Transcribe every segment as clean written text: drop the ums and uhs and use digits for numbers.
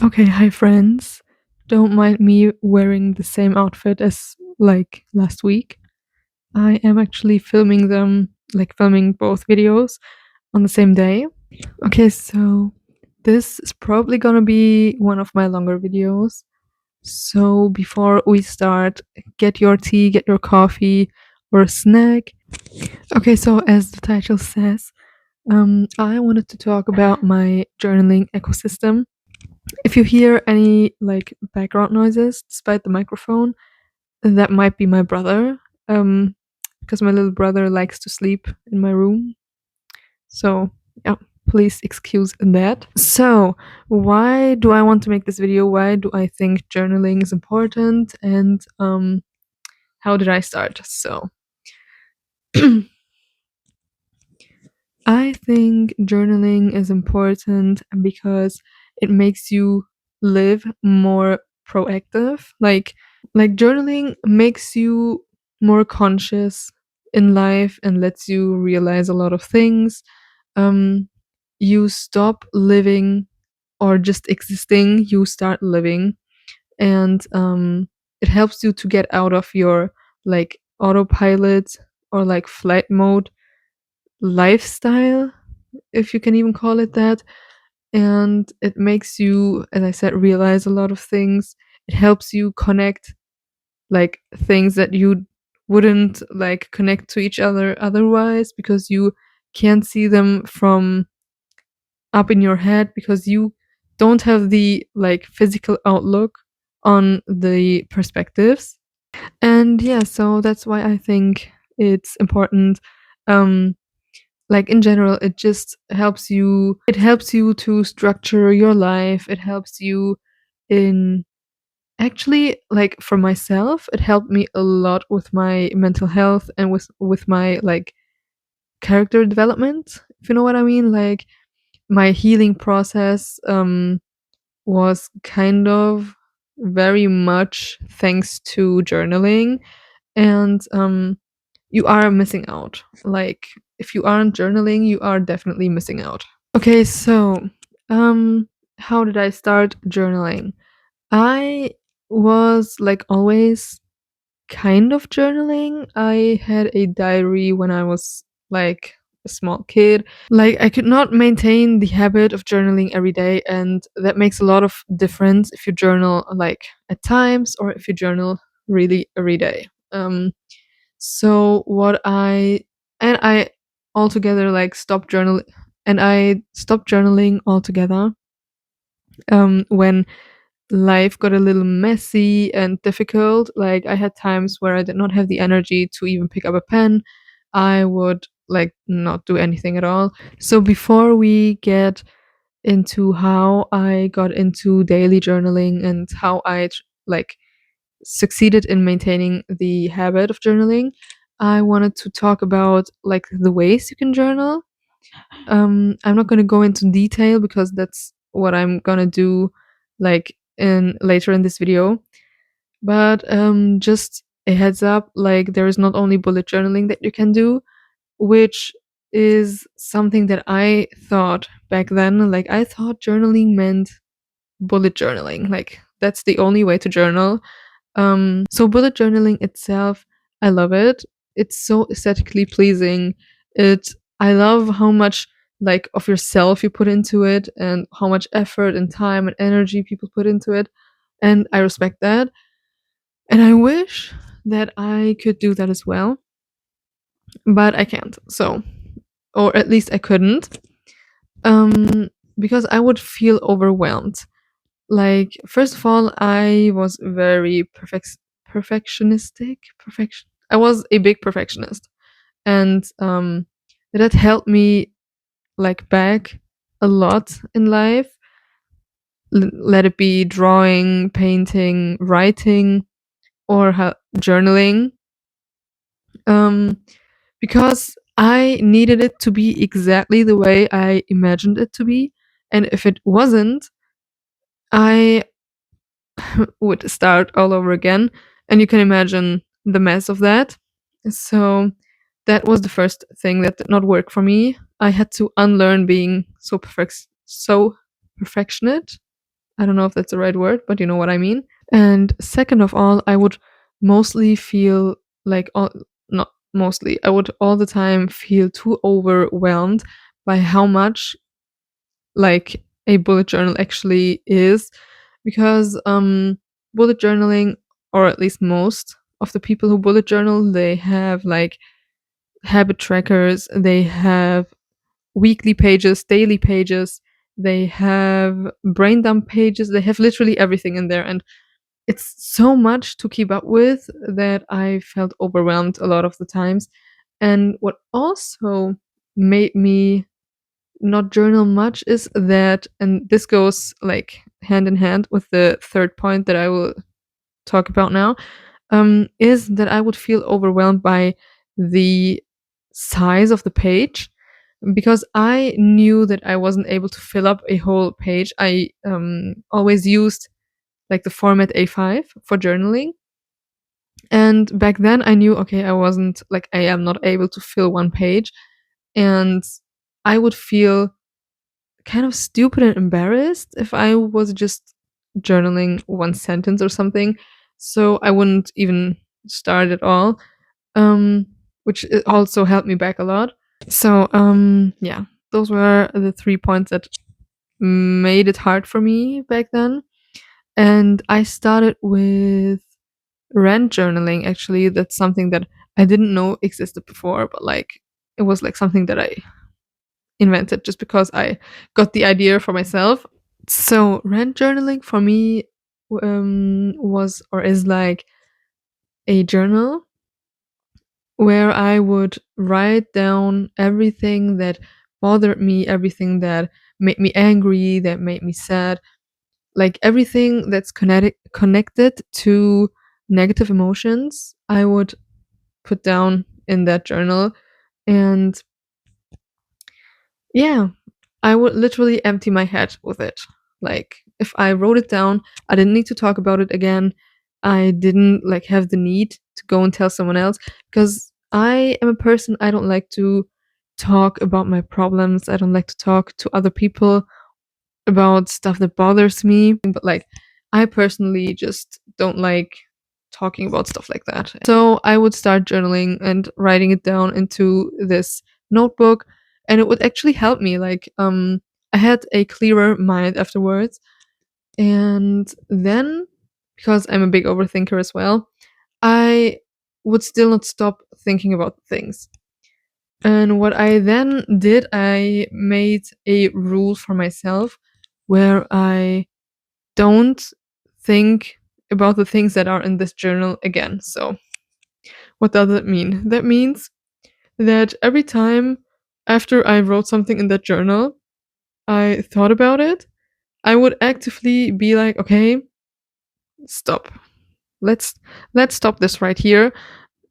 Okay, hi friends. Don't mind me wearing the same outfit as like last week. I am actually filming both videos on the same day. Okay, so this is probably gonna be one of my longer videos. So before we start, get your tea, get your coffee or a snack. Okay, so as the title says, I wanted to talk about my journaling ecosystem. If you hear any like background noises despite the microphone, that might be my brother. Um, because my little brother likes to sleep in my room. So yeah, please excuse that. So why do I want to make this video? Why do I think journaling is important? And how did I start? So I think journaling is important because it makes you live more proactive. Like journaling makes you more conscious in life and lets you realize a lot of things. Um, you stop living or just existing, you start living, and it helps you to get out of your like autopilot or like flight mode lifestyle, if you can even call it that. And it makes you, as I said, realize a lot of things. It helps you connect like things that you wouldn't like connect to each other otherwise, because you can't see them from up in your head, because you don't have the like physical outlook on the perspectives. And yeah, so that's why I think it's important. um like in general, it helps you to structure your life. It helps you in, actually, like for myself, it helped me a lot with my mental health and with my like character development, if you know what I mean. Like my healing process was kind of very much thanks to journaling. And you are missing out. Like if you aren't journaling, you are definitely missing out. Okay, so um how did I start journaling? I was like always kind of journaling. I had a diary when I was like a small kid. Like I could not maintain the habit of journaling every day, and that makes a lot of difference if you journal like at times or if you journal really every day. So what I and I altogether like stopped journal and I stopped journaling altogether when life got a little messy and difficult. Like I had times where I did not have the energy to even pick up a pen. I would like not do anything at all. So before we get into how I got into daily journaling and how I like succeeded in maintaining the habit of journaling, I wanted to talk about like the ways you can journal. I'm not going to go into detail because that's what I'm going to do like in later in this video. But just a heads up, like there is not only bullet journaling that you can do, which is something that I thought back then. Like I thought journaling meant bullet journaling. Like that's the only way to journal. So bullet journaling itself, I love it. It's so aesthetically pleasing. It I love how much like of yourself you put into it and how much effort and time and energy people put into it. And I respect that. And I wish that I could do that as well, but I can't. So, or at least I couldn't. Because I would feel overwhelmed. Like first of all, I was very perfectionistic. Perfection. I was a big perfectionist, and that helped me like back a lot in life. Let it be drawing, painting, writing, or journaling. Um, because I needed it to be exactly the way I imagined it to be, and if it wasn't, I would start all over again. And you can imagine the mess of that. So that was the first thing that did not work for me. I had to unlearn being so perfectionate. I don't know if that's the right word, but you know what I mean. And second of all, I would mostly feel like not mostly, I would all the time feel too overwhelmed by how much like a bullet journal actually is, because bullet journaling, or at least most of the people who bullet journal, they have like habit trackers, they have weekly pages, daily pages, they have brain dump pages, they have literally everything in there, and it's so much to keep up with that I felt overwhelmed a lot of the times. And what also made me not journal much is that, and this goes like hand in hand with the third point that I will talk about now, is that I would feel overwhelmed by the size of the page, because I knew that I wasn't able to fill up a whole page. I always used like the format A5 for journaling. And back then I knew, okay, I am not able to fill one page. And I would feel kind of stupid and embarrassed if I was just journaling one sentence or something. So I wouldn't even start at all, um, which also helped me back a lot. So, yeah, those were the 3 points that made it hard for me back then. And I started with rant journaling, actually. That's something that I didn't know existed before, but like it was like something that I invented just because I got the idea for myself. So rant journaling for me was or is like a journal where I would write down everything that bothered me, everything that made me angry, that made me sad, like everything that's connected to negative emotions. I would put down in that journal. And yeah, I would literally empty my head with it. Like if I wrote it down, I didn't need to talk about it again. I didn't like have the need to go and tell someone else, because I am a person, I don't like to talk about my problems. I don't like to talk to other people about stuff that bothers me. But like I personally just don't like talking about stuff like that. So I would start journaling and writing it down into this notebook, and it would actually help me. Like I had a clearer mind afterwards. And then, because I'm a big overthinker as well, I would still not stop thinking about things. And what I then did, I made a rule for myself where I don't think about the things that are in this journal again. So, what does that mean? That means that every time after I wrote something in that journal, I thought about it, I would actively be like, okay, stop. Let's let's stop this right here.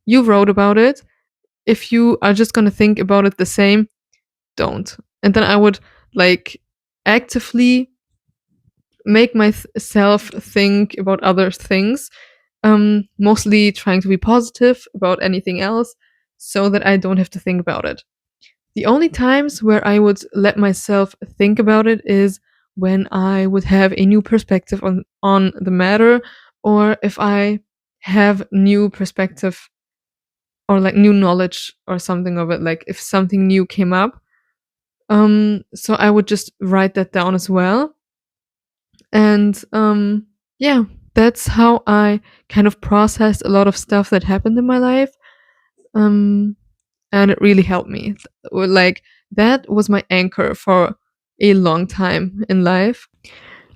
You wrote about it. If you are just gonna think about it the same, don't. And then I would like actively make myself think about other things, mostly trying to be positive about anything else so that I don't have to think about it. The only times where I would let myself think about it is when I would have a new perspective on the matter, or if I have new perspective or like new knowledge or something of it, like if something new came up. So I would just write that down as well. And yeah, that's how I kind of processed a lot of stuff that happened in my life. Um and it really helped me. Like that was my anchor for a long time in life.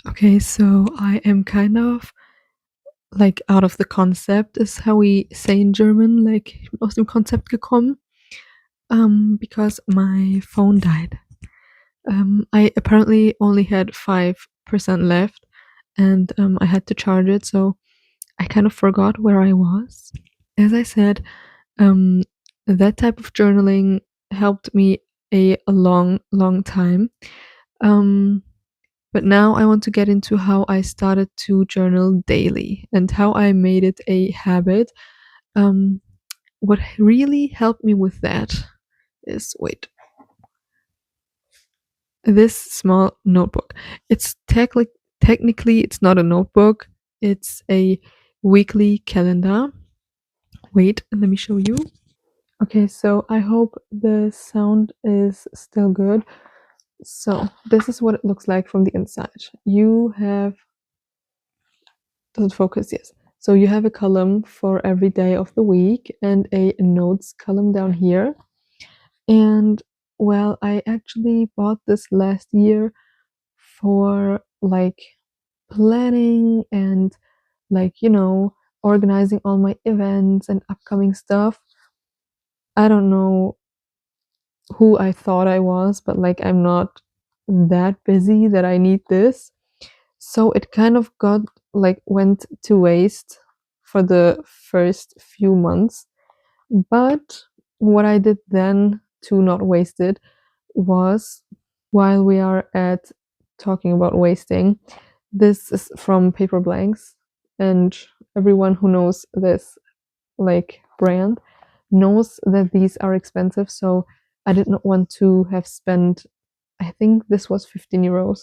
Okay, so I am kind of like out of the concept, is how we say in German, like aus dem Konzept gekommen, because my phone died. I apparently only had 5% left, and I had to charge it, so I kind of forgot where I was. As I said, um, that type of journaling helped me a long, long time. Um, but now I want to get into how I started to journal daily and how I made it a habit. Um, what really helped me with that is, wait, this small notebook. It's technically it's not a notebook, it's a weekly calendar. Wait, let me show you. Okay, so I hope the sound is still good. So this is what it looks like from the inside. You have, does it focus? Yes. So you have a column for every day of the week and a notes column down here. And well, I actually bought this last year for like planning and like, organizing all my events and upcoming stuff. I don't know who I thought I was, but like I'm not that busy that I need this. So it kind of got like went to waste for the first few months. But what I did then to not waste it was, while we are at talking about wasting, this is from Paper Blanks, and everyone who knows this like brand knows that these are expensive. So I did not want to have spent, I think this was 15 euros,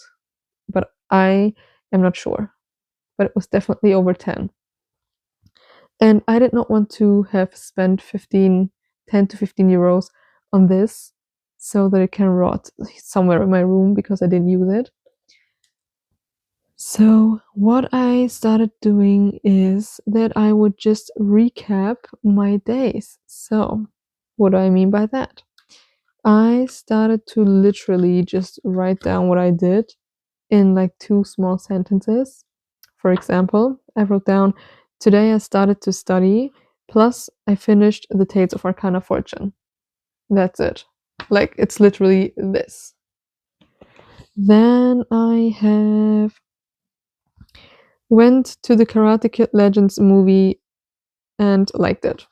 but I am not sure. But it was definitely over 10. And I did not want to have spent 10 to 15 euros on this so that it can rot somewhere in my room because I didn't use it. So, what I started doing is that I would just recap my days. So, what do I mean by that? I started to literally just write down what I did in like two small sentences. For example, I wrote down, today I started to study, plus I finished the Tales of Arcana Fortune. That's it. Like, it's literally this. Then I have went to the Karate Kid Legends movie and liked it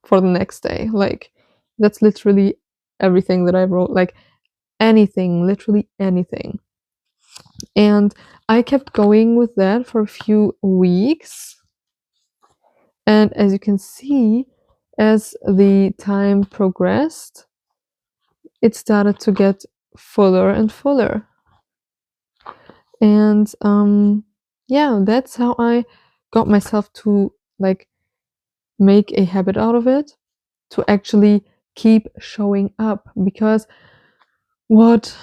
for the next day. Like, that's literally everything that I wrote. Like, anything, literally anything. And I kept going with that for a few weeks. And as you can see, as the time progressed, it started to get fuller and fuller. And yeah, that's how I got myself to like make a habit out of it, to actually keep showing up. Because what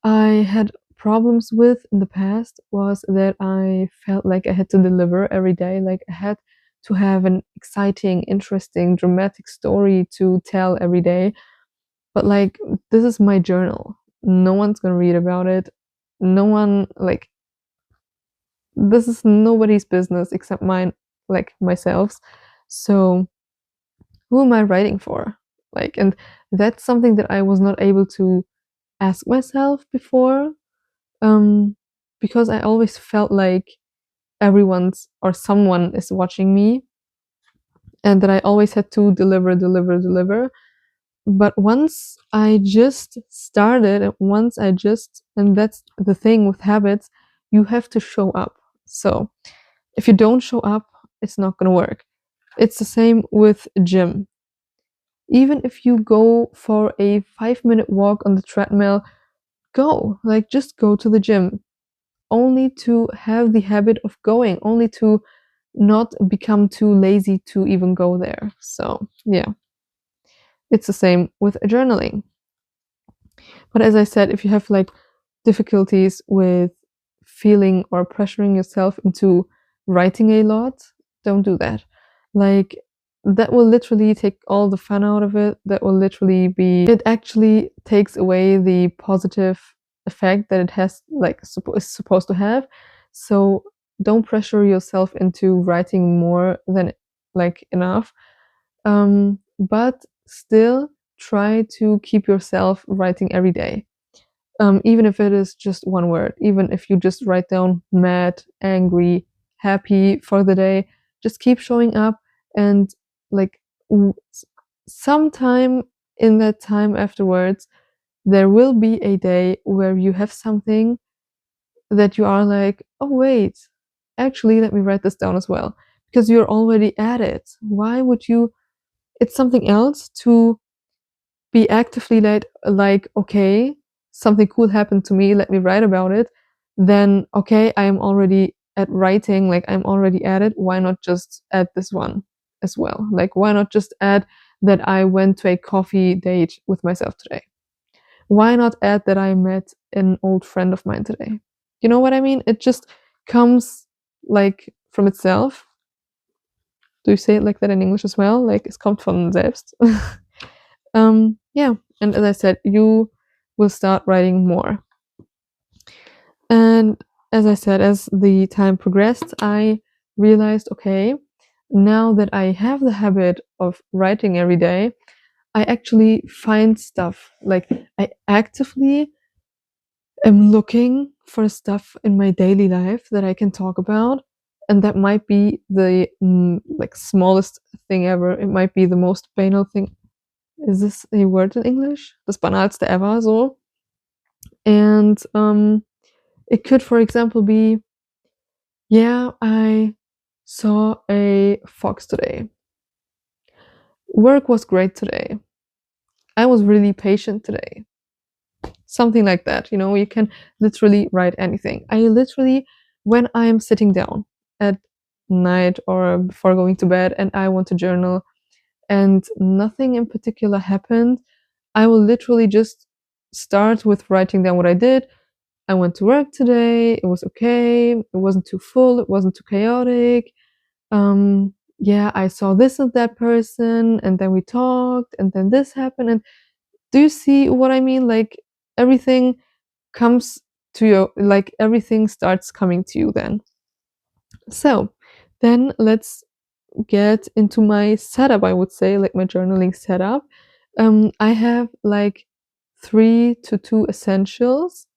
I had problems with in the past was that I felt like I had to deliver every day. Like I had to have an exciting, interesting, dramatic story to tell every day. But like, this is my journal. No one's gonna read about it. No one, like, this is nobody's business except mine, like myself. So, who am I writing for? Like, and that's something that I was not able to ask myself before, um, because I always felt like everyone's or someone is watching me, and that I always had to deliver, deliver, deliver. But once I just started, and that's the thing with habits, you have to show up. So if you don't show up, it's not going to work. It's the same with gym. Even if you go for a 5-minute walk on the treadmill, go, like, just go to the gym, only to have the habit of going, only to not become too lazy to even go there. So, yeah, it's the same with journaling. But as I said, if you have like difficulties with feeling or pressuring yourself into writing a lot, don't do that. Like, that will literally take all the fun out of it. That will literally it actually takes away the positive effect that it has, like, is supposed to have. So don't pressure yourself into writing more than like enough. But still try to keep yourself writing every day. Even if it is just one word, even if you just write down mad, angry, happy for the day, just keep showing up. And like, sometime in that time afterwards, there will be a day where you have something that you are like, oh, wait, actually, let me write this down as well. Because you're already at it. Why would you? It's something else to be actively like, okay, something cool happened to me, let me write about it. then okay, I'm already at writing, like I'm already at it. Why not just add this one as well? Like, why not just add that I went to a coffee date with myself today? Why not add that I met an old friend of mine today? You know what I mean? It just comes like from itself. Do you say it like that in English as well? Like es kommt von selbst. Yeah, and as I said, you will start writing more. And as I said, as the time progressed, I realized, okay, now that I have the habit of writing every day, I actually find stuff. Like I actively am looking for stuff in my daily life that I can talk about. And that might be the like smallest thing ever. It might be the most banal thing. Is this a word in English? Das banalste ever, so. And it could, for example, be, yeah, I saw a fox today. Work was great today. I was really patient today. Something like that. You know, you can literally write anything. I literally, when I'm sitting down at night or before going to bed and I want to journal and nothing in particular happened, I will literally just start with writing down what I did. I went to work today. It was okay. It wasn't too full. It wasn't too chaotic. Yeah, I saw this and that person, and then we talked, and then this happened. And do you see what I mean? Like everything comes to you, like everything starts coming to you then. So then let's get into my setup, I would say, like my journaling setup. I have like 3 to 2 essentials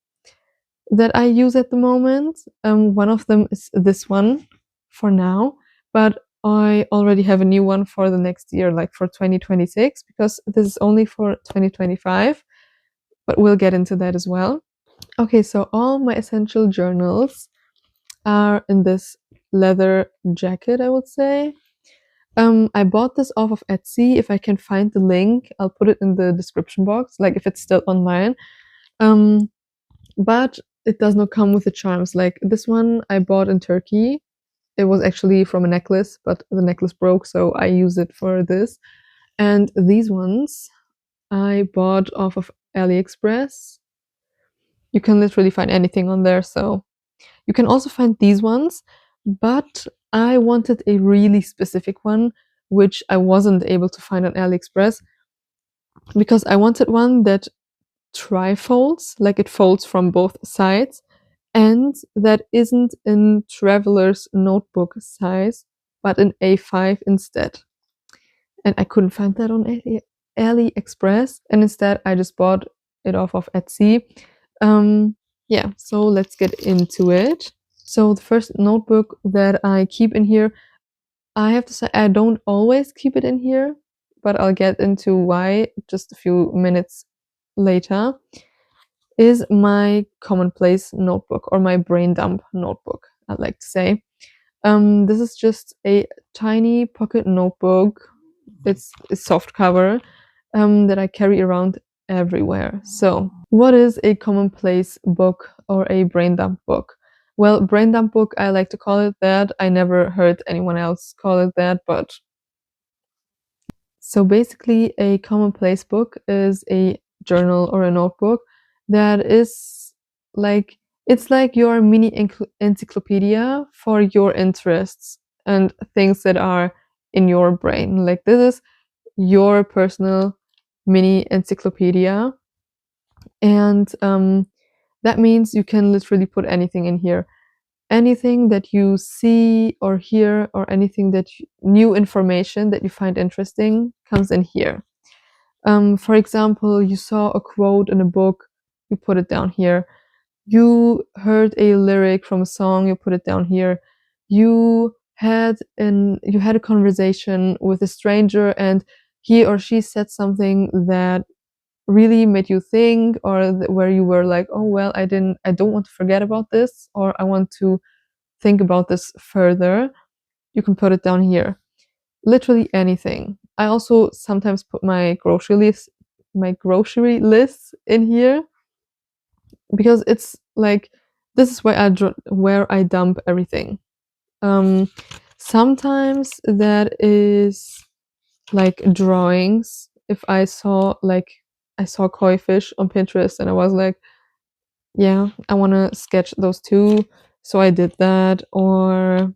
that I use at the moment. One of them is this one for now, but I already have a new one for the next year, like for 2026, because this is only for 2025, but we'll get into that as well. Okay, so all my essential journals are in this leather jacket, I would say. I bought this off of Etsy. If I can find the link, I'll put it in the description box, like if it's still online. Um, but it does not come with the charms. Like this one I bought in Turkey. It was actually from a necklace, but the necklace broke, so I use it for this. And these ones I bought off of AliExpress. You can literally find anything on there, so you can also find these ones, but I wanted a really specific one, which I wasn't able to find on AliExpress because I wanted one that trifolds, like it folds from both sides, and that isn't in traveler's notebook size, but in A5 instead. And I couldn't find that on AliExpress, and instead I just bought it off of Etsy. Yeah, so let's get into it. So the first notebook that I keep in here, I have to say I don't always keep it in here, but I'll get into why just a few minutes later, is my commonplace notebook or my brain dump notebook, I'd like to say. This is just a tiny pocket notebook. It's a soft cover that I carry around everywhere. So, what is a commonplace book or a brain dump book? Well, brain dump book, I like to call it that. I never heard anyone else call it that, but so basically, a commonplace book is a journal or a notebook that is like it's like your mini encyclopedia for your interests and things that are in your brain. Like this is your personal mini encyclopedia, and that means you can literally put anything in here. Anything that you see or hear, or anything that new information that you find interesting comes in here. For example, you saw a quote in a book, you put it down here. You heard a lyric from a song, you put it down here. You had a conversation with a stranger and he or she said something that really made you think, or where you were like, oh well, I don't want to forget about this, or I want to think about this further. You can put it down here. Literally anything. I also sometimes put my grocery lists in here because it's like this is where I dump everything. Sometimes that is like drawings. If I saw koi fish on Pinterest and I was like, yeah, I want to sketch those too. So I did that. Or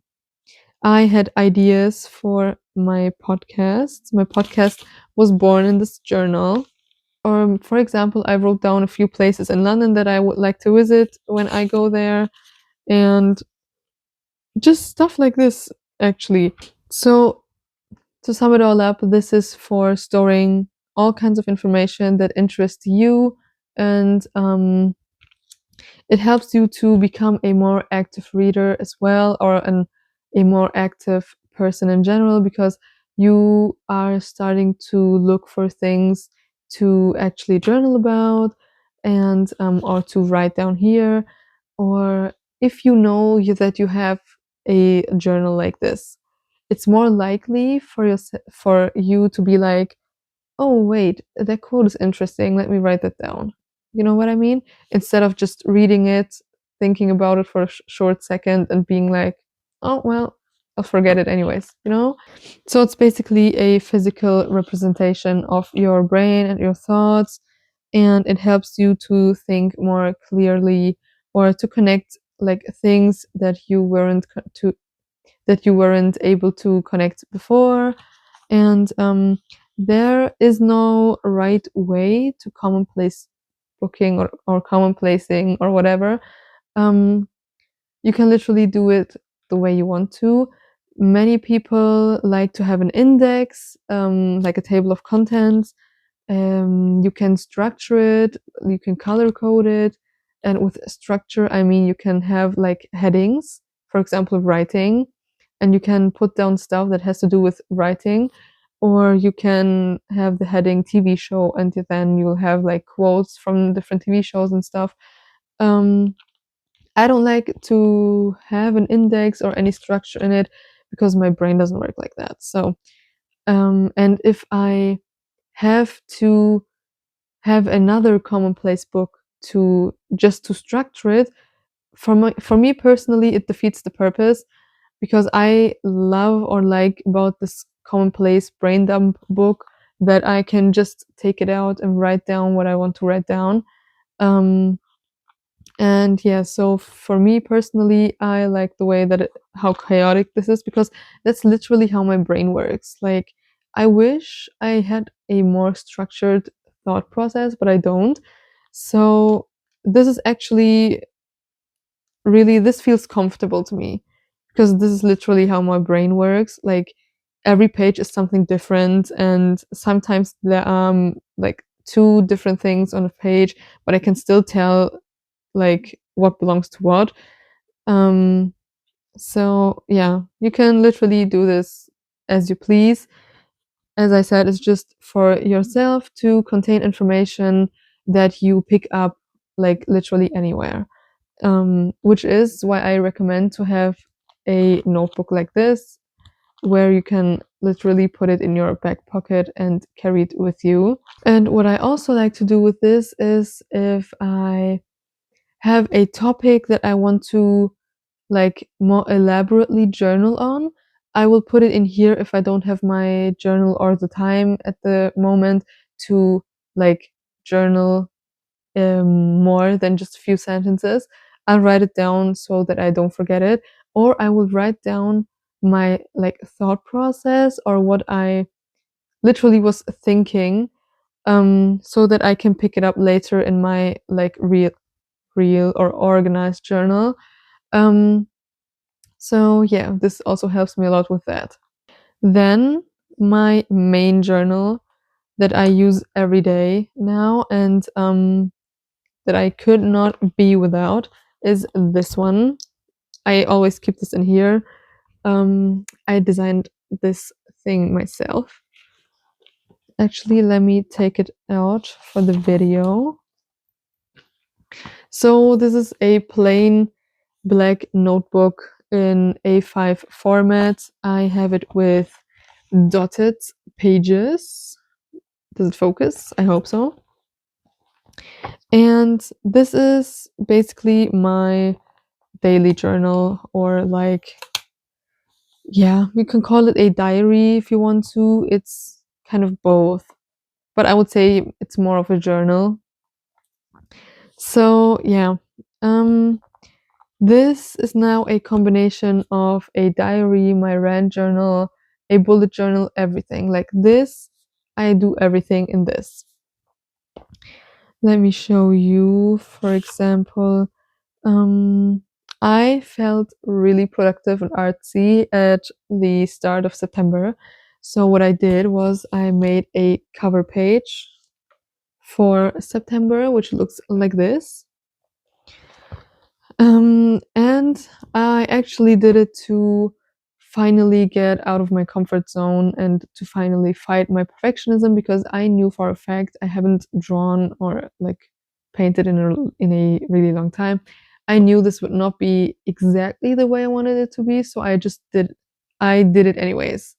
I had ideas for my podcast. My podcast was born in this journal. Or, for example, I wrote down a few places in London that I would like to visit when I go there, and just stuff like this, actually. So, to sum it all up, this is for storing all kinds of information that interest you, and it helps you to become a more active reader as well, or a more active person in general, because you are starting to look for things to actually journal about, and or to write down here, or if you know that you have a journal like this, it's more likely for you to be like, oh, wait, that quote is interesting. Let me write that down. You know what I mean? Instead of just reading it, thinking about it for a short second and being like, oh, well, I'll forget it anyways, you know? So it's basically a physical representation of your brain and your thoughts, and it helps you to think more clearly, or to connect like things that you weren't able to connect before. And there is no right way to commonplace booking, or commonplacing, or whatever. Um, you can literally do it the way you want to. Many people like to have an index, like a table of contents. You can structure it, you can color code it. And with structure, I mean you can have like headings, for example, writing, and you can put down stuff that has to do with writing. Or you can have the heading TV show, and then you'll have like quotes from different TV shows and stuff. Um, I don't like to have an index or any structure in it, because my brain doesn't work like that. So, and if I have to have another commonplace book to structure it, for me personally, it defeats the purpose, because I love or like about this commonplace brain dump book that I can just take it out and write down what I want to write down. Um, and yeah, so for me personally, I like the way that how chaotic this is, because that's literally how my brain works. Like, I wish I had a more structured thought process, but I don't. So this is actually really, this feels comfortable to me, because this is literally how my brain works. Like, every page is something different, and sometimes there are like two different things on a page, but I can still tell like what belongs to what. Um, so yeah, you can literally do this as you please. As I said, it's just for yourself to contain information that you pick up like literally anywhere. Which is why I recommend to have a notebook like this, where you can literally put it in your back pocket and carry it with you. And what I also like to do with this is, if I have a topic that I want to like more elaborately journal on, I will put it in here if I don't have my journal or the time at the moment to like journal more than just a few sentences. I'll write it down so that I don't forget it, or I will write down my like thought process, or what I literally was thinking, so that I can pick it up later in my like real or organized journal. Um, so yeah, this also helps me a lot with that. Then my main journal that I use every day now, and that I could not be without, is this one. I always keep this in here. I designed this thing myself. Actually, let me take it out for the video. So this is a plain black notebook in A5 format. I have it with dotted pages. Does it focus? I hope so. And this is basically my daily journal, or like, yeah, we can call it a diary if you want to. It's kind of both, but I would say it's more of a journal. So yeah, um, this is now a combination of a diary, my rant journal, a bullet journal, everything. Like this, I do everything in this. Let me show you, for example, um, I felt really productive and artsy at the start of September. So what I did was I made a cover page for September, which looks like this. And I actually did it to finally get out of my comfort zone and to finally fight my perfectionism, because I knew for a fact I haven't drawn or like painted in a really long time. I knew this would not be exactly the way I wanted it to be, so I did it anyways,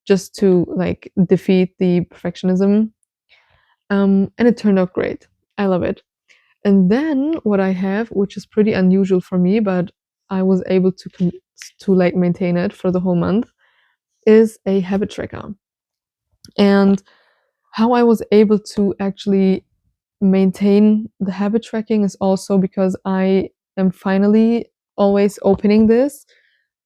just to like defeat the perfectionism. And it turned out great. I love it. And then what I have, which is pretty unusual for me, but I was able to like maintain it for the whole month, is a habit tracker. And how I was able to actually maintain the habit tracking is also because I am finally always opening this,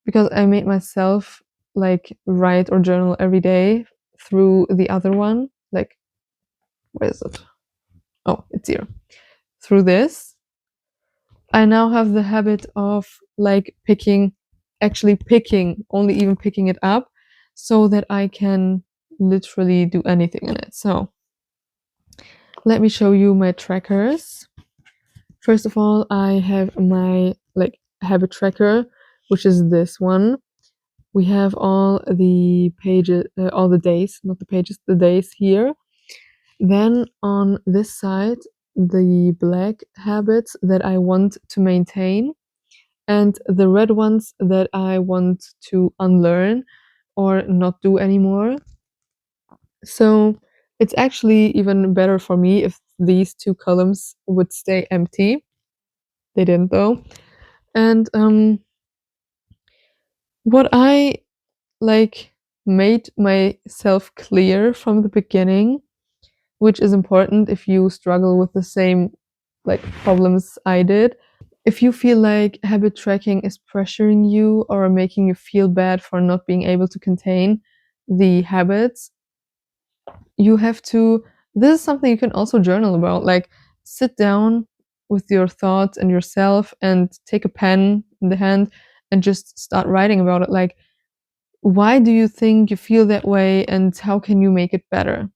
because I made myself like write or journal every day through the other one. Like, where is it? Oh, it's here. Through this, I now have the habit of like actually picking, only even picking it up, so that I can literally do anything in it. So let me show you my trackers. First of all, I have my like habit tracker, which is this one. We have all the pages, all the days, not the pages, the days here. Then on this side, the black habits that I want to maintain, and the red ones that I want to unlearn or not do anymore. So it's actually even better for me if these two columns would stay empty. They didn't though. And what I like made myself clear from the beginning, which is important if you struggle with the same like problems I did. If you feel like habit tracking is pressuring you or making you feel bad for not being able to contain the habits, you have to. This is something you can also journal about. Like, sit down with your thoughts and yourself and take a pen in the hand and just start writing about it. Like, why do you think you feel that way and how can you make it better?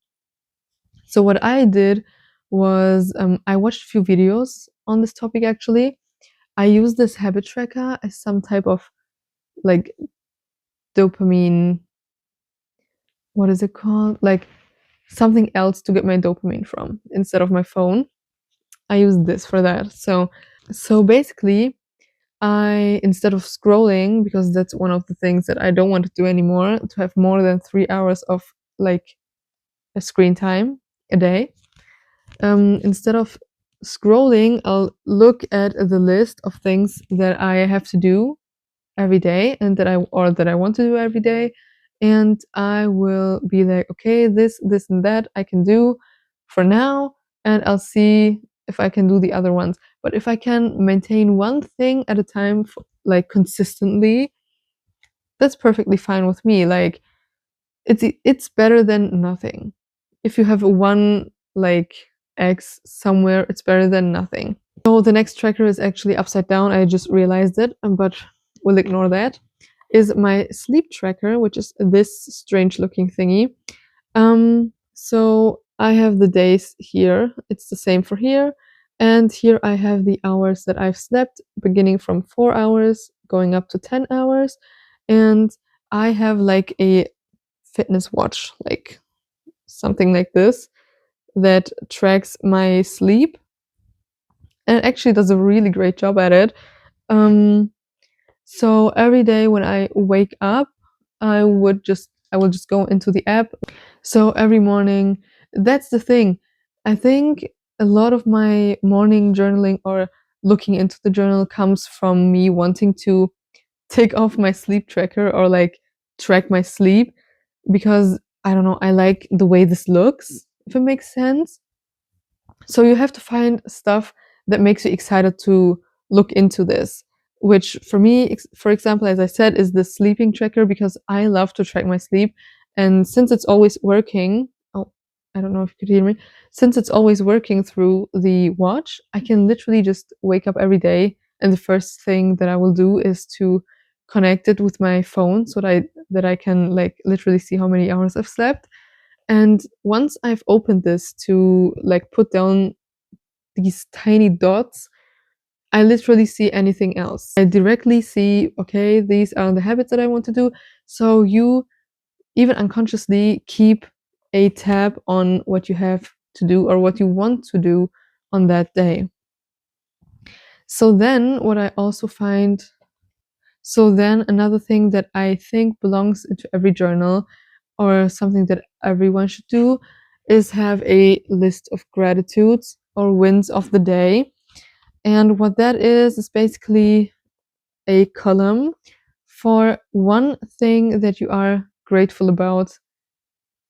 So, what I did was I watched a few videos on this topic actually. I use this habit tracker as some type of like dopamine. What is it called? Like something else to get my dopamine from instead of my phone. I use this for that. So basically, I, instead of scrolling, because that's one of the things that I don't want to do anymore, to have more than 3 hours of like a screen time a day. Instead of scrolling, I'll look at the list of things that I have to do every day and that I want to do every day, and I will be like, okay, this and that I can do for now, and I'll see if I can do the other ones. But if I can maintain one thing at a time like consistently, that's perfectly fine with me. Like, it's better than nothing. If you have one like X somewhere, it's better than nothing. So the next tracker is actually upside down. I just realized it, but we'll ignore that. Is my sleep tracker, which is this strange looking thingy. So I have the days here. It's the same for here. And here I have the hours that I've slept, beginning from 4 hours, going up to 10 hours. And I have like a fitness watch, like something like this, that tracks my sleep and it actually does a really great job at it. Um, so every day when I wake up, I will just go into the app. So every morning, that's the thing. I think a lot of my morning journaling or looking into the journal comes from me wanting to take off my sleep tracker or like track my sleep, because I don't know, I like the way this looks, if it makes sense. So you have to find stuff that makes you excited to look into this, which for me, for example, as I said, is the sleeping tracker, because I love to track my sleep. And since it's always working, oh, I don't know if you could hear me, since it's always working through the watch, I can literally just wake up every day and the first thing that I will do is to connect it with my phone so that I can like literally see how many hours I've slept. And once I've opened this to like put down these tiny dots, I literally see anything else. I directly see, okay, these are the habits that I want to do. So you even unconsciously keep a tab on what you have to do or what you want to do on that day. So then what I also find, so then another thing that I think belongs into every journal or something that everyone should do is have a list of gratitudes or wins of the day. And what that is basically a column for one thing that you are grateful about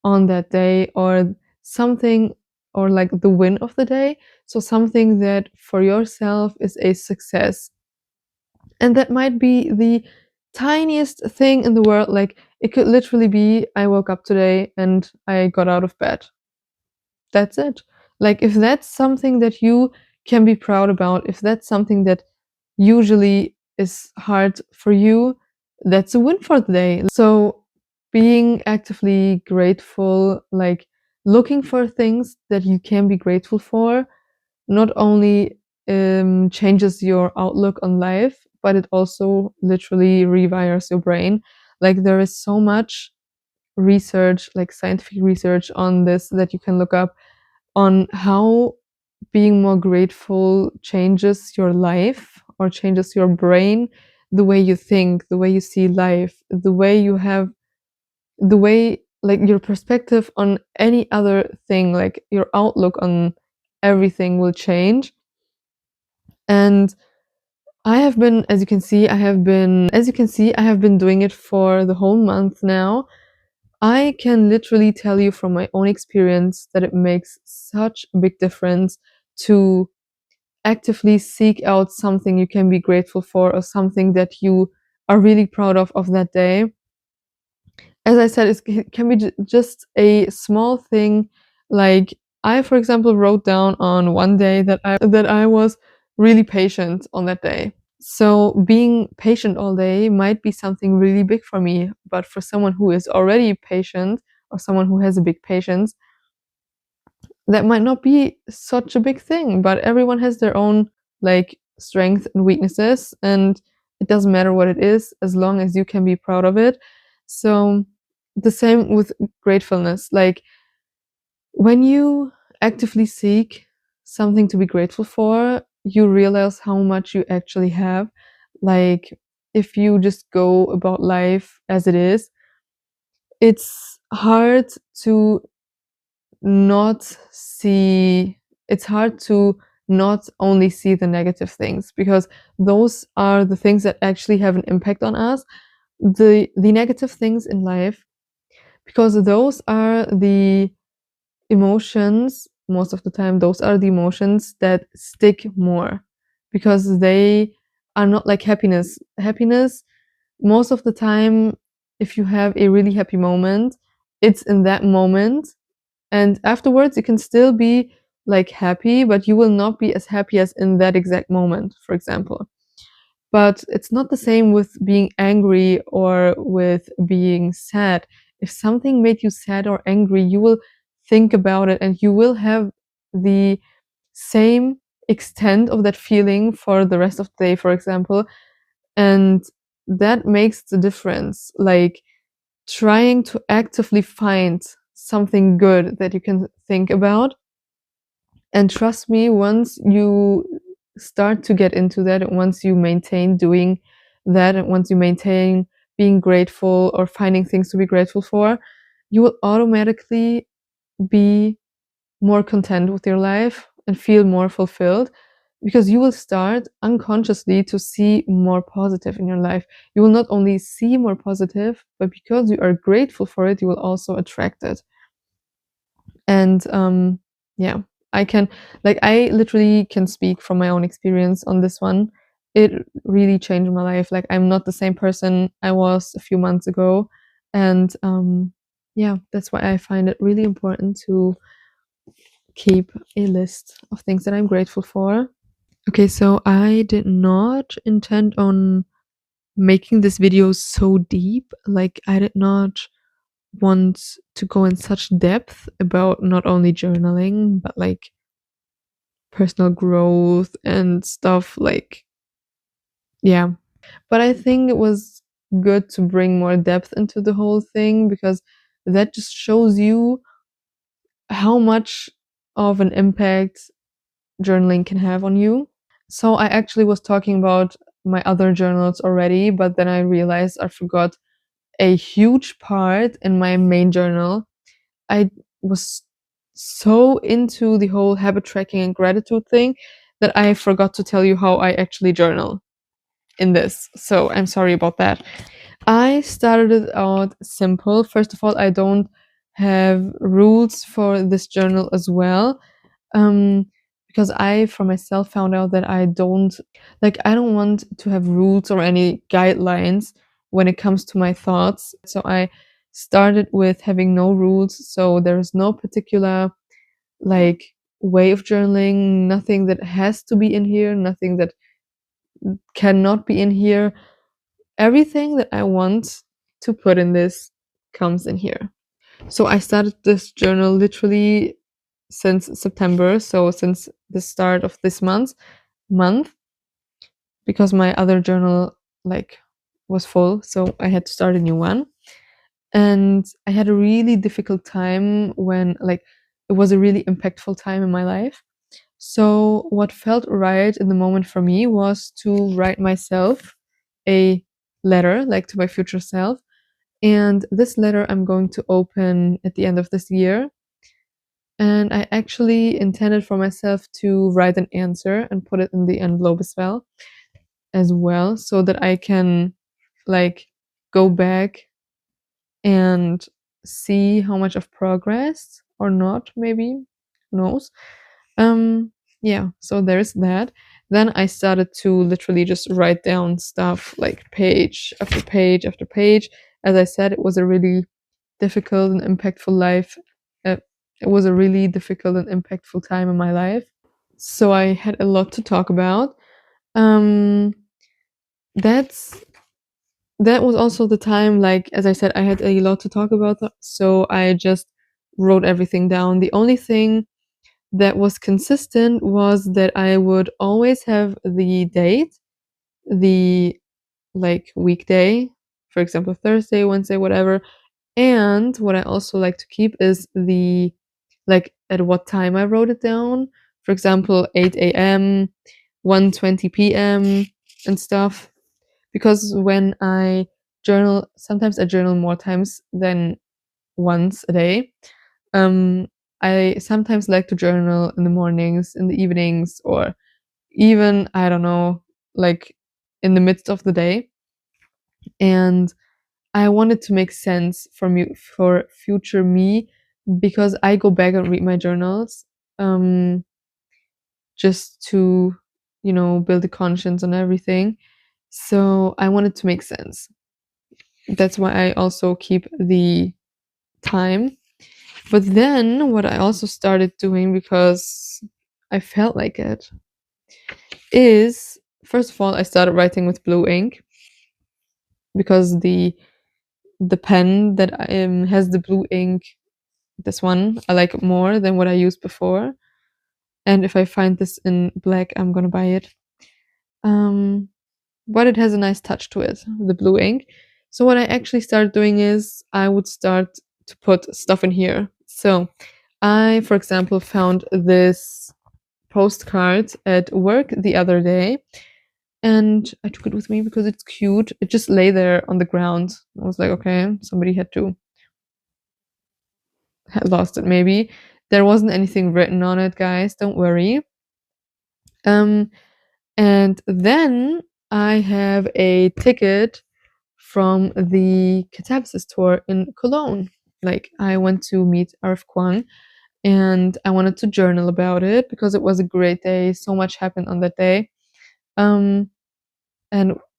on that day, or something, or like the win of the day. So something that for yourself is a success. And that might be the tiniest thing in the world. Like it could literally be, I woke up today and I got out of bed. That's it. Like if that's something that you can be proud about, if that's something that usually is hard for you, that's a win for the day. So being actively grateful, like looking for things that you can be grateful for, not only changes your outlook on life, but it also literally rewires your brain. Like there is so much research, like scientific research on this that you can look up on how being more grateful changes your life or changes your brain, the way you think, the way you see life, the way you have, the way like your perspective on any other thing, like your outlook on everything will change. And I have been, as you can see, I have been doing it for the whole month now. I can literally tell you from my own experience that it makes such a big difference to actively seek out something you can be grateful for or something that you are really proud of that day. As I said, it can be just a small thing. Like I, for example, wrote down on one day that I was really patient on that day. So being patient all day might be something really big for me, but for someone who is already patient or someone who has a big patience, that might not be such a big thing. But everyone has their own like strengths and weaknesses, and it doesn't matter what it is as long as you can be proud of it. So the same with gratefulness. Like when you actively seek something to be grateful for, you realize how much you actually have. Like if you just go about life as it is, it's hard to not see, it's hard to not only see the negative things, because those are the things that actually have an impact on us. The negative things in life, because those are the emotions, most of the time those are the emotions that stick more, because they are not like happiness most of the time. If you have a really happy moment, it's in that moment, and afterwards you can still be like happy, but you will not be as happy as in that exact moment, for example. But it's not the same with being angry or with being sad. If something made you sad or angry, you will think about it and you will have the same extent of that feeling for the rest of the day, for example. And that makes the difference. Like trying to actively find something good that you can think about. And trust me, once you start to get into that, and once you maintain doing that, and once you maintain being grateful or finding things to be grateful for, you will automatically be more content with your life and feel more fulfilled, because you will start unconsciously to see more positive in your life. You will not only see more positive, but because you are grateful for it, you will also attract it. And yeah, I literally can speak from my own experience on this one. It really changed my life. Like, I'm not the same person I was a few months ago. And yeah, that's why I find it really important to keep a list of things that I'm grateful for. Okay, so I did not intend on making this video so deep. Like, I did not want to go in such depth about not only journaling, but like personal growth and stuff. Like, yeah. But I think it was good to bring more depth into the whole thing, because that just shows you how much of an impact journaling can have on you. So I actually was talking about my other journals already, but then I realized I forgot a huge part in my main journal. I was so into the whole habit tracking and gratitude thing that I forgot to tell you how I actually journal in this. So I'm sorry about that. I started it out simple. First of all, I don't have rules for this journal as well. Because I for myself found out that I don't want to have rules or any guidelines when it comes to my thoughts. So I started with having no rules. So there's no particular like way of journaling, nothing that has to be in here, nothing that cannot be in here. Everything that I want to put in this comes in here. So I started this journal literally since September, so since the start of this month, because my other journal like was full, so I had to start a new one. And I had a really difficult time when it was a really impactful time in my life. So what felt right in the moment for me was to write myself a letter, like to my future self. And this letter I'm going to open at the end of this year. And I actually intended for myself to write an answer and put it in the envelope as well, so that I can like go back and see how much of progress or not, maybe, who knows. Yeah, so there's that. Then I started to literally just write down stuff like page after page after page. As I said, it was a really difficult and impactful life. Uh, it was a really difficult and impactful time in my life. So I had a lot to talk about. Um, that's that was also the time, like as I said, I had a lot to talk about, so I just wrote everything down. The only thing that was consistent was that I would always have the date, the like weekday, for example, Thursday, Wednesday, whatever. And what I also like to keep is the like at what time I wrote it down. For example, 8 a.m., 1:20 p.m. and stuff. Because when I journal, sometimes I journal more times than once a day. Um, I sometimes like to journal in the mornings, in the evenings, or even, I don't know, like in the midst of the day. And I wanted to make sense for me, for future me, because I go back and read my journals, just to, build a conscience on everything. So I wanted to make sense. That's why I also keep the time. But then what I also started doing, because I felt like it, is first of all I started writing with blue ink, because the pen that has the blue ink, this one, I like it more than what I used before. And if I find this in black, I'm gonna buy it. But it has a nice touch to it, the blue ink. So what I actually started doing is I would start to put stuff in here. So I, for example, found this postcard at work the other day, and I took it with me because it's cute. It just lay there on the ground. I was like, okay, somebody had lost it maybe. There wasn't anything written on it, guys, don't worry. And then I have a ticket from the Catharsis tour in Cologne. Like, I went to meet RF Kwang, and I wanted to journal about it because it was a great day. So much happened on that day. And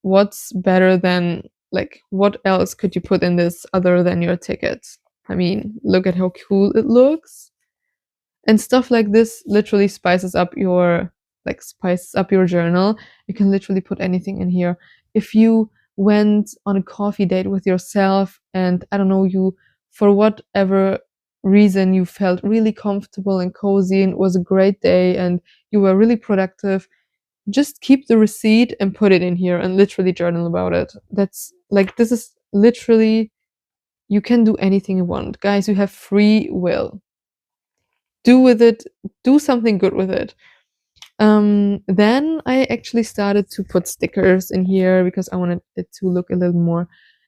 what's better than, like, what else could you put in this other than your tickets? I mean, look at how cool it looks. And stuff like this literally spices up your journal. You can literally put anything in here. If you went on a coffee date with yourself and I don't know, you, for whatever reason, you felt really comfortable and cozy and it was a great day and you were really productive, just keep the receipt and put it in here and literally journal about it. That's like, this is literally, you can do anything you want. Guys, you have free will. Do with it, do something good with it. Then I actually started to put stickers in here because I wanted it to look a little more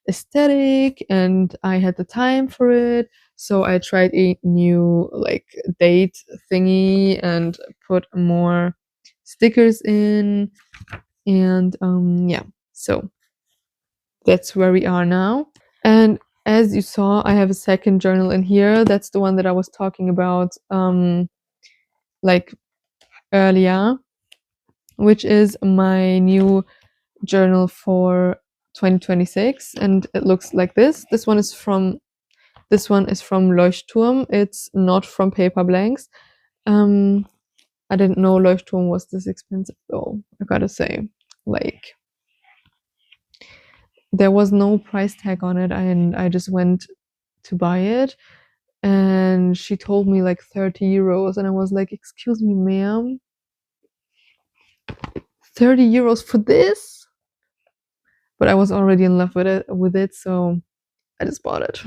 aesthetic and I had the time for it. So I tried a new like date thingy and put more stickers in. And yeah, so that's where we are now. And as you saw, I have a second journal in here. That's the one that I was talking about like earlier, which is my new journal for 2026, and it looks like this. This one is from Leuchtturm. It's not from Paper Blanks. I didn't know Leuchtturm was this expensive though, I gotta say. Like, there was no price tag on it and I just went to buy it and she told me like 30 euros and I was like, excuse me, ma'am, 30 euros for this? But I was already in love with it, so I just bought it.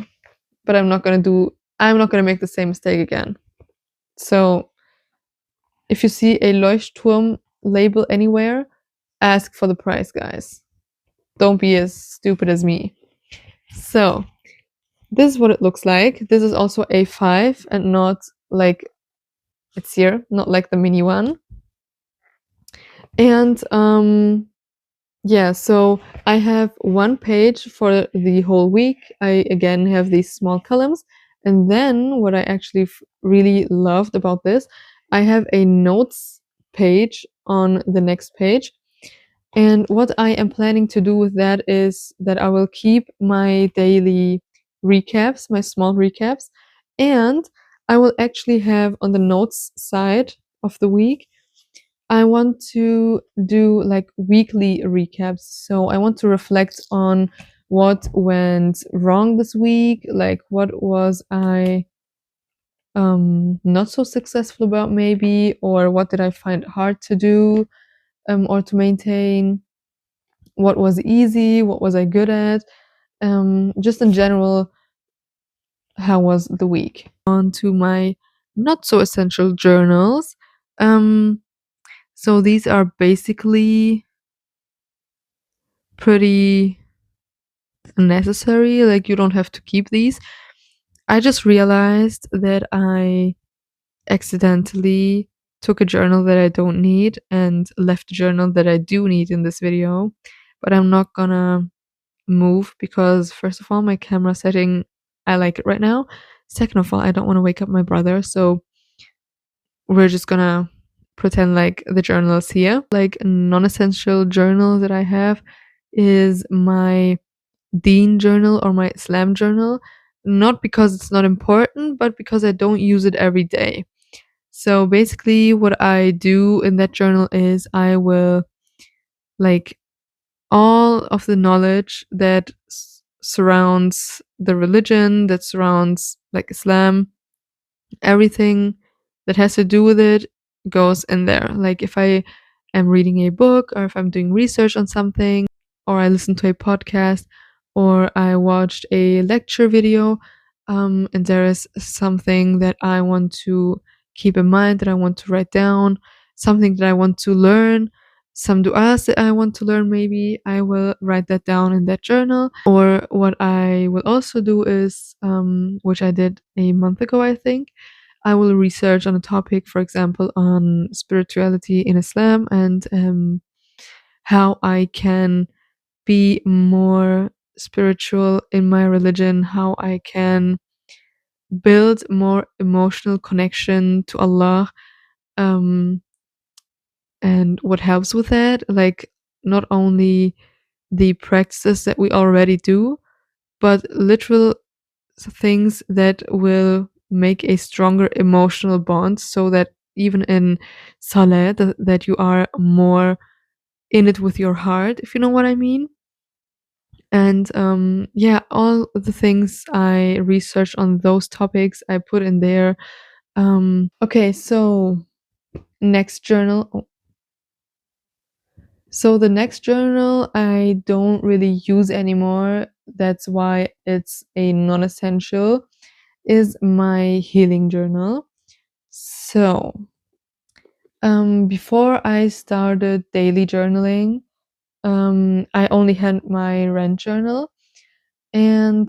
But I'm not gonna make the same mistake again. So if you see a Leuchtturm label anywhere, ask for the price, guys. Don't be as stupid as me. So this is what it looks like. This is also A5 and not like, it's here, not like the mini one. And yeah, so I have one page for the whole week. I again have these small columns. And then what I actually really loved about this, I have a notes page on the next page. And what I am planning to do with that is that I will keep my daily recaps, my small recaps, and I will actually have on the notes side of the week, I want to do like weekly recaps. So I want to reflect on what went wrong this week, like what was I not so successful about maybe, or what did I find hard to do or to maintain, what was easy, what was I good at, just in general, how was the week. On to my not so essential journals. So these are basically pretty necessary, like you don't have to keep these. I just realized that I accidentally took a journal that I don't need and left a journal that I do need in this video, but I'm not gonna move because first of all, my camera setting, I like it right now. Second of all, I don't want to wake up my brother, so we're just gonna pretend like the journal is here. Like, a non-essential journal that I have is my Dean journal or my Islam journal, not because it's not important, but because I don't use it every day. So basically, what I do in that journal is I will, like, all of the knowledge that surrounds the religion, that surrounds like Islam, everything that has to do with it goes in there. Like, if I am reading a book or if I'm doing research on something, or I listen to a podcast, or I watched a lecture video, and there is something that I want to keep in mind, that I want to write down, something that I want to learn, some du'as that I want to learn, maybe I will write that down in that journal. Or what I will also do is, which I did a month ago, I think, I will research on a topic, for example, on spirituality in Islam and how I can be more spiritual in my religion, how I can build more emotional connection to Allah. Um, and what helps with that, like not only the practices that we already do, but literal things that will make a stronger emotional bond so that even in Salah, that you are more in it with your heart, if you know what I mean. And yeah, all the things I researched on those topics I put in there. Okay, so next journal. So the next journal I don't really use anymore. That's why it's a non-essential, is my healing journal. So, before I started daily journaling, I only had my rent journal, and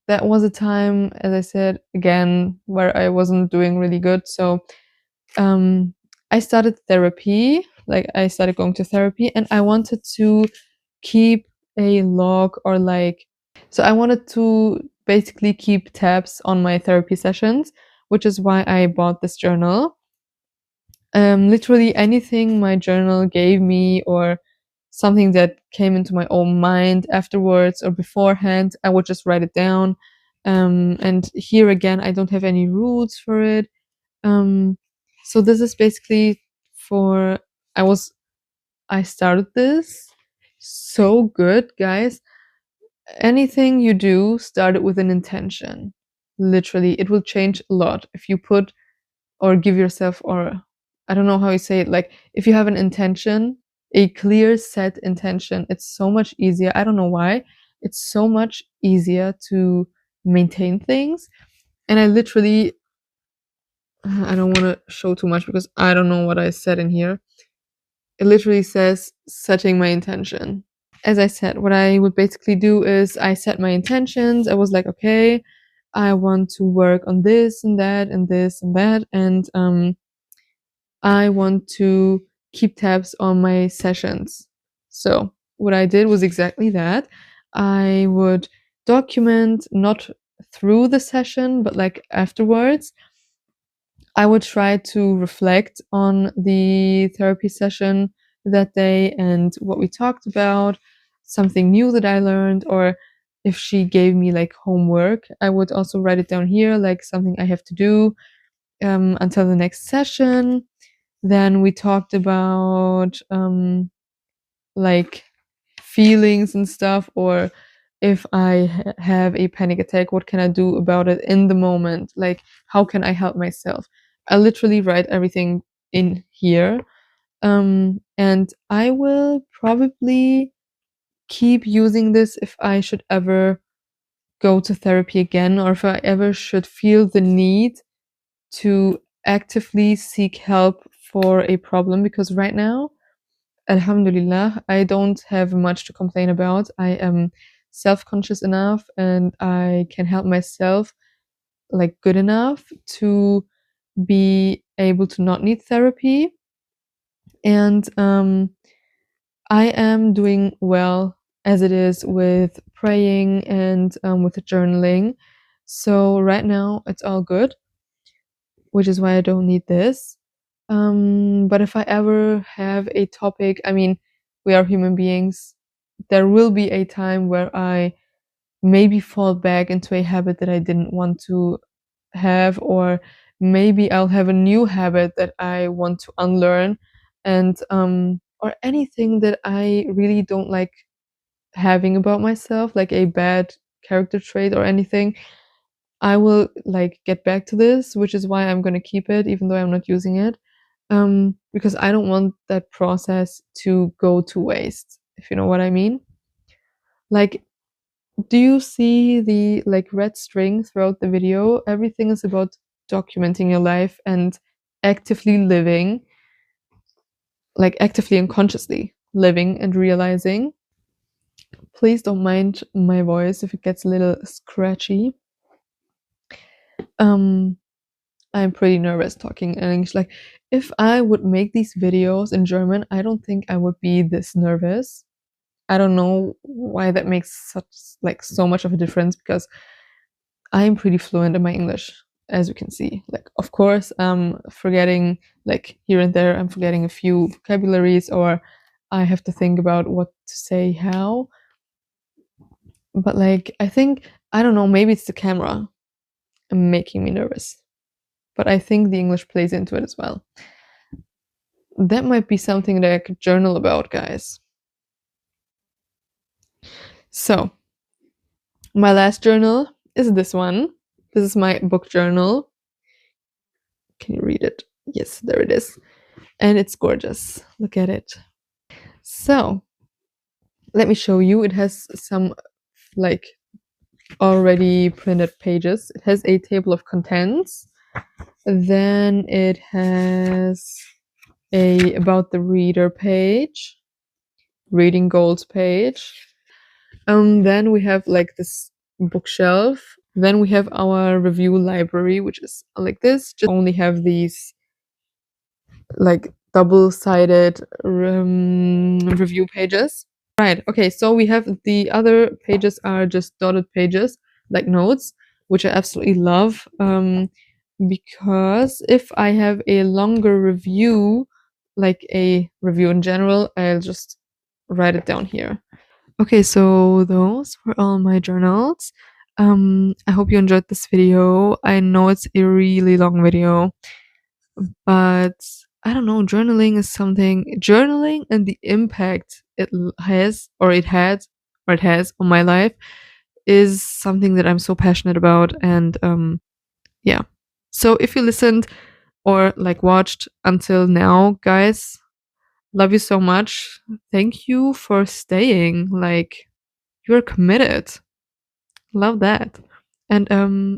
that was a time, as I said again, where I wasn't doing really good. So, um, I started therapy. Like I started going to therapy, and I wanted to keep a log, or like, so I wanted to basically keep tabs on my therapy sessions, which is why I bought this journal. Literally anything my journal gave me, or something that came into my own mind afterwards or beforehand, I would just write it down. And here again, I don't have any rules for it. Um, so this is basically for, I was, I started this so good, guys. Anything you do, start it with an intention. Literally, it will change a lot if you put, or give yourself, or I don't know how you say it, like if you have an intention, a clear set intention, it's so much easier. I don't know why. It's so much easier to maintain things. And I literally, I don't want to show too much because I don't know what I said in here. It literally says setting my intention. As I said, what I would basically do is I set my intentions. I was like, okay, I want to work on this and that and this and that. And I want to keep tabs on my sessions. So what I did was exactly that. I would document not through the session, but like afterwards. I would try to reflect on the therapy session that day and what we talked about, something new that I learned, or if she gave me like homework, I would also write it down here, like something I have to do until the next session. Then we talked about like feelings and stuff, or if I have a panic attack, what can I do about it in the moment? Like, how can I help myself? I literally write everything in here. And I will probably keep using this if I should ever go to therapy again, or if I ever should feel the need to actively seek help for a problem, because right now, Alhamdulillah, I don't have much to complain about. I am self-conscious enough and I can help myself like good enough to be able to not need therapy. And I am doing well as it is with praying and with journaling. So right now it's all good, which is why I don't need this. But if I ever have a topic, I mean, we are human beings. There will be a time where I maybe fall back into a habit that I didn't want to have, or maybe I'll have a new habit that I want to unlearn, and or anything that I really don't like having about myself, like a bad character trait or anything. I will like get back to this, which is why I'm gonna keep it, even though I'm not using it, because I don't want that process to go to waste, if you know what I mean. Like, do you see the like red string throughout the video? Everything is about documenting your life and actively living, like actively and consciously living and realizing. Please don't mind my voice if it gets a little scratchy. Um, I'm pretty nervous talking in English. Like, if I would make these videos in German, I don't think I would be this nervous. I don't know why that makes so much of a difference, because I'm pretty fluent in my English, as you can see. Like, of course, I'm forgetting, like, here and there, I'm forgetting a few vocabularies, or I have to think about what to say how. But like, I think, I don't know, maybe it's the camera making me nervous. But I think the English plays into it as well. That might be something that I could journal about, guys. So, my last journal is this one. This is my book journal. Can you read it? Yes, there it is. And it's gorgeous. Look at it. So, let me show you. It has some like already printed pages. It has a table of contents. Then it has a about the reader page, reading goals page. Then we have like this bookshelf. Then we have our review library, which is like this. Just only have these like double-sided review pages. Right. Okay. So we have the other pages are just dotted pages, like notes, which I absolutely love. Because if I have a longer review, like a review in general, I'll just write it down here. Okay, so those were all my journals. I hope you enjoyed this video. I know it's a really long video, but I don't know, journaling and the impact it has, or it had, or it has on my life is something that I'm so passionate about. And yeah. So if you listened or like watched until now, guys, love you so much. Thank you for staying. Like, you're committed. Love that. And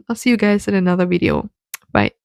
I'll see you guys in another video. Bye.